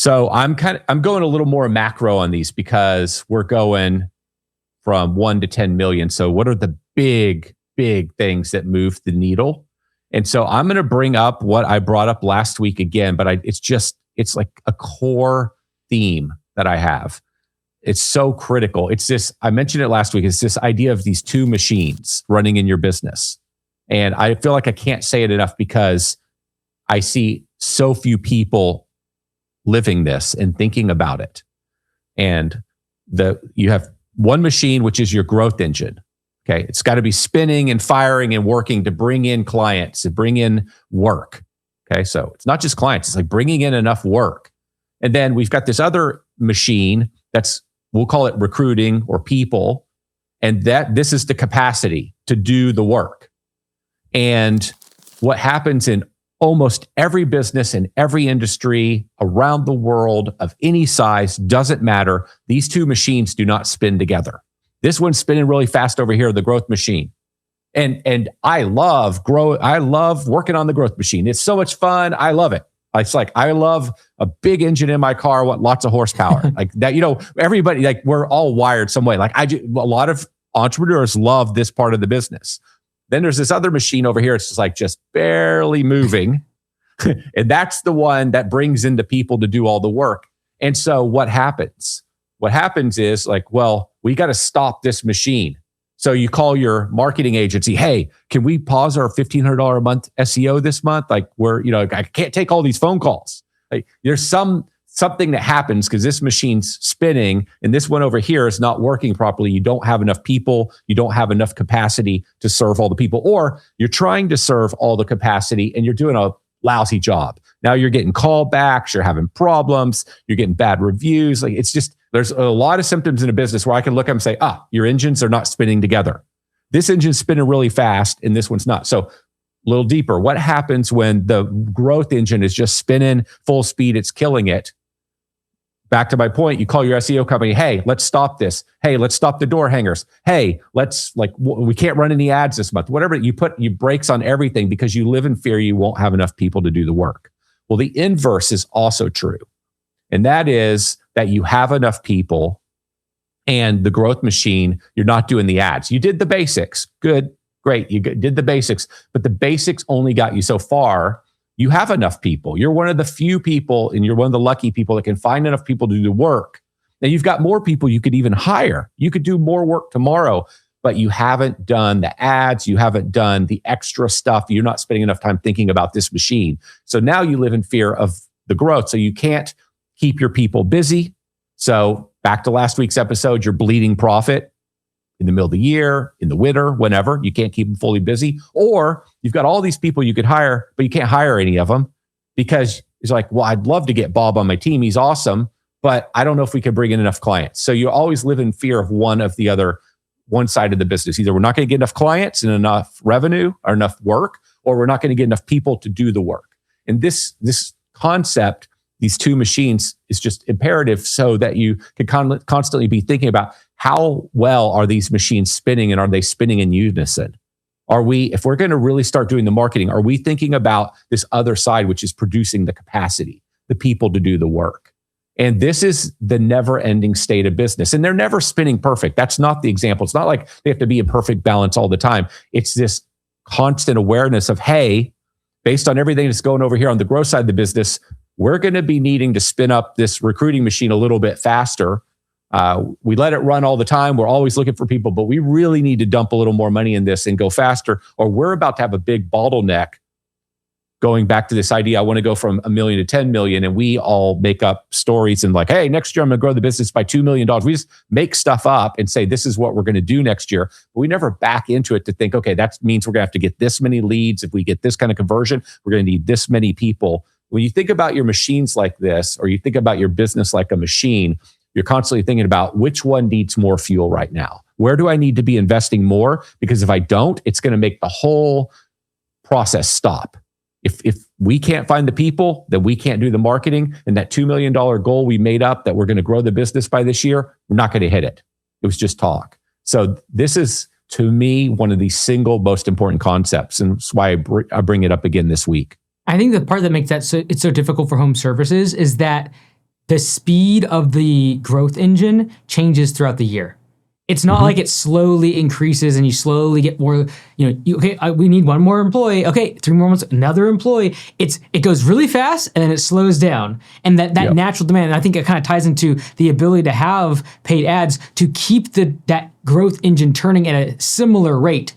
So I'm going a little more macro on these because we're going from 1 to 10 million. So what are the big things that move the needle? And so I'm going to bring up what I brought up last week again, but it's like a core theme that I have. It's so critical. It's this, I mentioned it last week. It's this idea of these two machines running in your business. And I feel like I can't say it enough because I see so few people living this and thinking about it. And you have one machine, which is your growth engine. Okay. It's got to be spinning and firing and working to bring in clients, to bring in work. Okay. So it's not just clients, it's like bringing in enough work. And then we've got this other machine we'll call it recruiting or people. And this is the capacity to do the work. And what happens in almost every business in every industry around the world of any size, doesn't matter. These two machines do not spin together. This one's spinning really fast over here, the growth machine. And I love working on the growth machine. It's so much fun. I love it. It's like, I love a big engine in my car, lots of horsepower. Like that, everybody, like we're all wired some way. Like a lot of entrepreneurs love this part of the business. Then there's this other machine over here. It's just barely moving. And that's the one that brings in the people to do all the work. And so what happens? What happens is we got to stop this machine. So you call your marketing agency, hey, can we pause our $1,500 a month SEO this month? I can't take all these phone calls. Like there's something that happens because this machine's spinning and this one over here is not working properly. You don't have enough people. You don't have enough capacity to serve all the people, or you're trying to serve all the capacity and you're doing a lousy job. Now you're getting callbacks, you're having problems, you're getting bad reviews. Like there's a lot of symptoms in a business where I can look at them and say, your engines are not spinning together. This engine's spinning really fast and this one's not. So a little deeper, what happens when the growth engine is just spinning full speed, it's killing it? Back to my point, you call your SEO company, hey, let's stop this. Hey, let's stop the door hangers. Hey, we can't run any ads this month. Whatever, you brakes on everything because you live in fear you won't have enough people to do the work. Well, the inverse is also true. And that is that you have enough people and the growth machine, you're not doing the ads. You did the basics. Good, great. You did the basics, but the basics only got you so far. You have enough people. You're one of the few people, and you're one of the lucky people that can find enough people to do the work. Now you've got more people you could even hire. You could do more work tomorrow, but you haven't done the ads. You haven't done the extra stuff. You're not spending enough time thinking about this machine. So now you live in fear of the growth. So you can't keep your people busy. So back to last week's episode, you're bleeding profit in the middle of the year, in the winter, whenever. You can't keep them fully busy. Or you've got all these people you could hire, but you can't hire any of them because it's like, well, I'd love to get Bob on my team. He's awesome, but I don't know if we can bring in enough clients. So you always live in fear of one side of the business. Either we're not going to get enough clients and enough revenue or enough work, or we're not going to get enough people to do the work. And this concept, these two machines, is just imperative so that you can constantly be thinking about how well are these machines spinning, and are they spinning in unison? If we're going to really start doing the marketing, are we thinking about this other side, which is producing the capacity, the people to do the work? And this is the never-ending state of business. And they're never spinning perfect. That's not the example. It's not like they have to be in perfect balance all the time. It's this constant awareness of, hey, based on everything that's going over here on the growth side of the business, we're going to be needing to spin up this recruiting machine a little bit faster. We let it run all the time. We're always looking for people, but we really need to dump a little more money in this and go faster, or we're about to have a big bottleneck. Going back to this idea, I want to go from 1 million to 10 million, and we all make up stories and hey, next year I'm going to grow the business by $2 million. We just make stuff up and say, this is what we're going to do next year. But we never back into it to think, okay, that means we're going to have to get this many leads. If we get this kind of conversion, we're going to need this many people. When you think about your machines like this, or you think about your business like a machine, you're constantly thinking about which one needs more fuel right now. Where do I need to be investing more? Because if I don't, it's going to make the whole process stop. If we can't find the people, then we can't do the marketing, and that $2 million goal we made up that we're going to grow the business by this year, we're not going to hit it. It was just talk. So this is, to me, one of the single most important concepts, and that's why I bring it up again this week. I think the part that makes it's so difficult for home services is that the speed of the growth engine changes throughout the year. It's not like it slowly increases and you slowly get more, we need one more employee. Okay, 3 more months, another employee. It goes really fast and then it slows down. And that natural demand, and I think it kind of ties into the ability to have paid ads to keep that growth engine turning at a similar rate,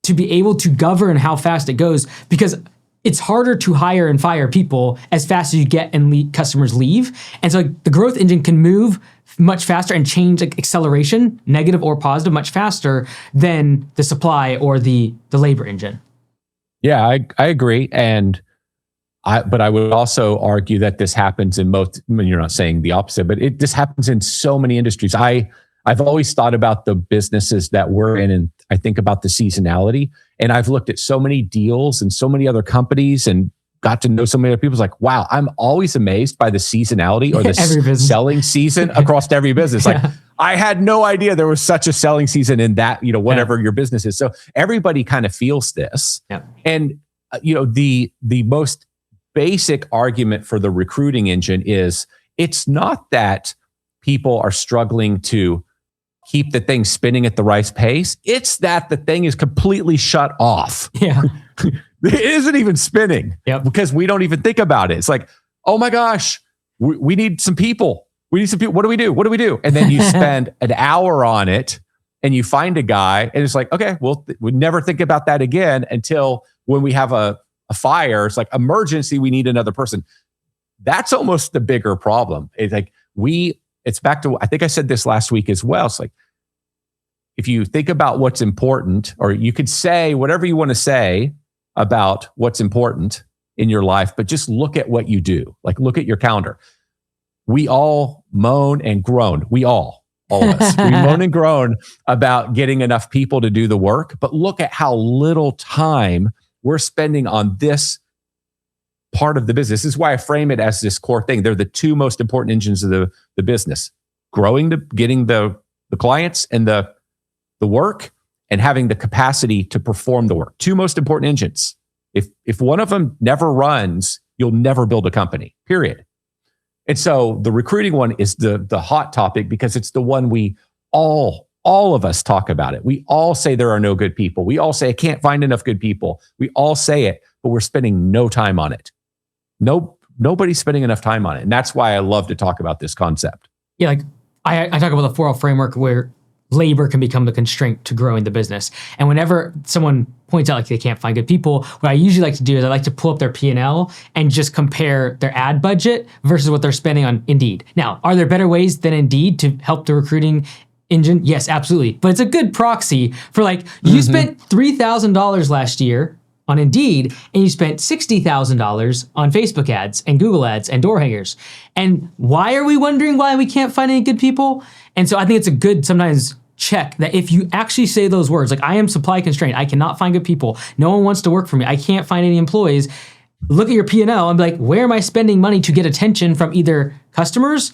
to be able to govern how fast it goes, because it's harder to hire and fire people as fast as you get and customers leave. And so the growth engine can move much faster and change acceleration, negative or positive, much faster than the supply or the labor engine. Yeah, I agree. But I would also argue that this happens in most, I mean, you're not saying the opposite, but this happens in so many industries. I've always thought about the businesses that we're in, and I think about the seasonality. And I've looked at so many deals and so many other companies and got to know so many other people. It's like, wow, I'm always amazed by the seasonality or the selling season across every business. Like, I had no idea there was such a selling season in that, whatever your business is. So everybody kind of feels this. Yeah. And, the most basic argument for the recruiting engine is it's not that people are struggling to keep the thing spinning at the right pace. It's that the thing is completely shut off. Yeah. It isn't even spinning because we don't even think about it. It's like, oh my gosh, we need some people. We need some people. What do we do? What do we do? And then you spend an hour on it and you find a guy and it's like, okay, we never think about that again until when we have a fire. It's like, emergency, we need another person. That's almost the bigger problem. It's like it's back to, I think I said this last week as well. It's like, if you think about what's important, or you could say whatever you want to say about what's important in your life, but just look at what you do. Like, look at your calendar. We all moan and groan. All of us, we moan and groan about getting enough people to do the work, but look at how little time we're spending on this part of the business. This is why I frame it as this core thing. They're the 2 most important engines of the business: getting the clients and the work, and having the capacity to perform the work. 2 most important engines. If one of them never runs, you'll never build a company, period. And so the recruiting one is the hot topic because it's the one we all of us talk about it. We all say there are no good people. We all say I can't find enough good people. We all say it, but we're spending no time on it. Nobody's spending enough time on it. And that's why I love to talk about this concept. Yeah, like I talk about the 4L framework where labor can become the constraint to growing the business. And whenever someone points out like they can't find good people, what I usually like to do is I like to pull up their P&L and just compare their ad budget versus what they're spending on Indeed. Now, are there better ways than Indeed to help the recruiting engine? Yes, absolutely. But it's a good proxy for like, you spent $3,000 last year on Indeed, and you spent $60,000 on Facebook ads and Google ads and door hangers. And why are we wondering why we can't find any good people? And so I think it's a good sometimes check that if you actually say those words, like, I am supply constrained, I cannot find good people, no one wants to work for me, I can't find any employees, look at your P&L and be like, where am I spending money to get attention from either customers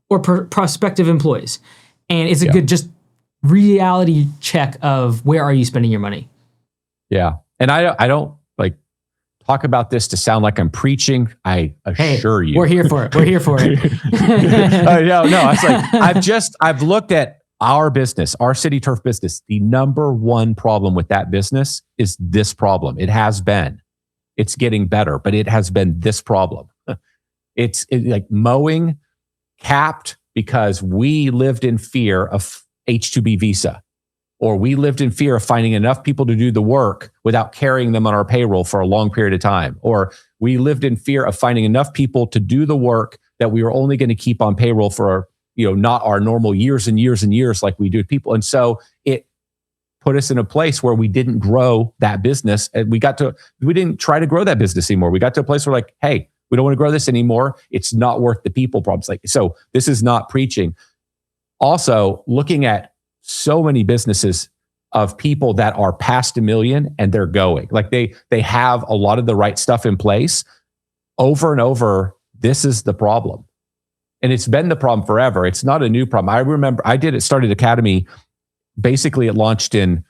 or prospective employees? And it's a good just reality check of where are you spending your money? Yeah. And I don't like talk about this to sound like I'm preaching. I assure you. We're here for it. We're here for it. No. It's like, I've looked at our business, our City Turf business. The number one problem with that business is this problem. It has been. It's getting better, but it has been this problem. It's like mowing capped because we lived in fear of H-2B visa. Or we lived in fear of finding enough people to do the work without carrying them on our payroll for a long period of time. Or we lived in fear of finding enough people to do the work that we were only going to keep on payroll for, not our normal years and years and years like we do with people. And so it put us in a place where we didn't grow that business. And we didn't try to grow that business anymore. We got to a place where like, hey, we don't want to grow this anymore. It's not worth the people problems. Like, so this is not preaching. Also, looking at so many businesses of people that are past $1 million and they're going. Like they have a lot of the right stuff in place. Over and over, this is the problem. And it's been the problem forever. It's not a new problem. I remember started Academy. Basically, it launched in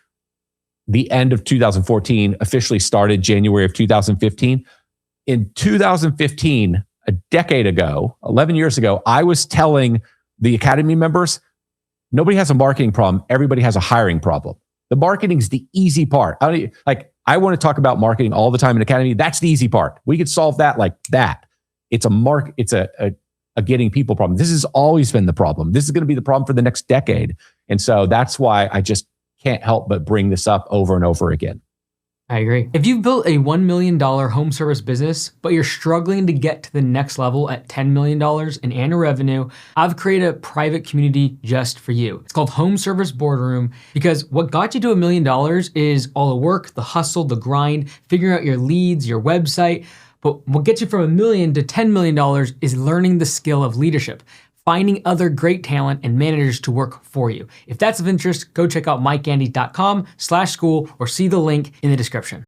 the end of 2014, officially started January of 2015. In 2015, a decade ago, 11 years ago, I was telling the Academy members, nobody has a marketing problem. Everybody has a hiring problem. The marketing is the easy part. I want to talk about marketing all the time in Academy. That's the easy part. We could solve that like that. It's a getting people problem. This has always been the problem. This is going to be the problem for the next decade. And so that's why I just can't help but bring this up over and over again. I agree. If you've built a $1 million home service business, but you're struggling to get to the next level at $10 million in annual revenue, I've created a private community just for you. It's called Home Service Boardroom, because what got you to $1 million is all the work, the hustle, the grind, figuring out your leads, your website. But what gets you from $1 million to $10 million is learning the skill of leadership, finding other great talent and managers to work for you. If that's of interest, go check out MikeAndy.com/school or see the link in the description.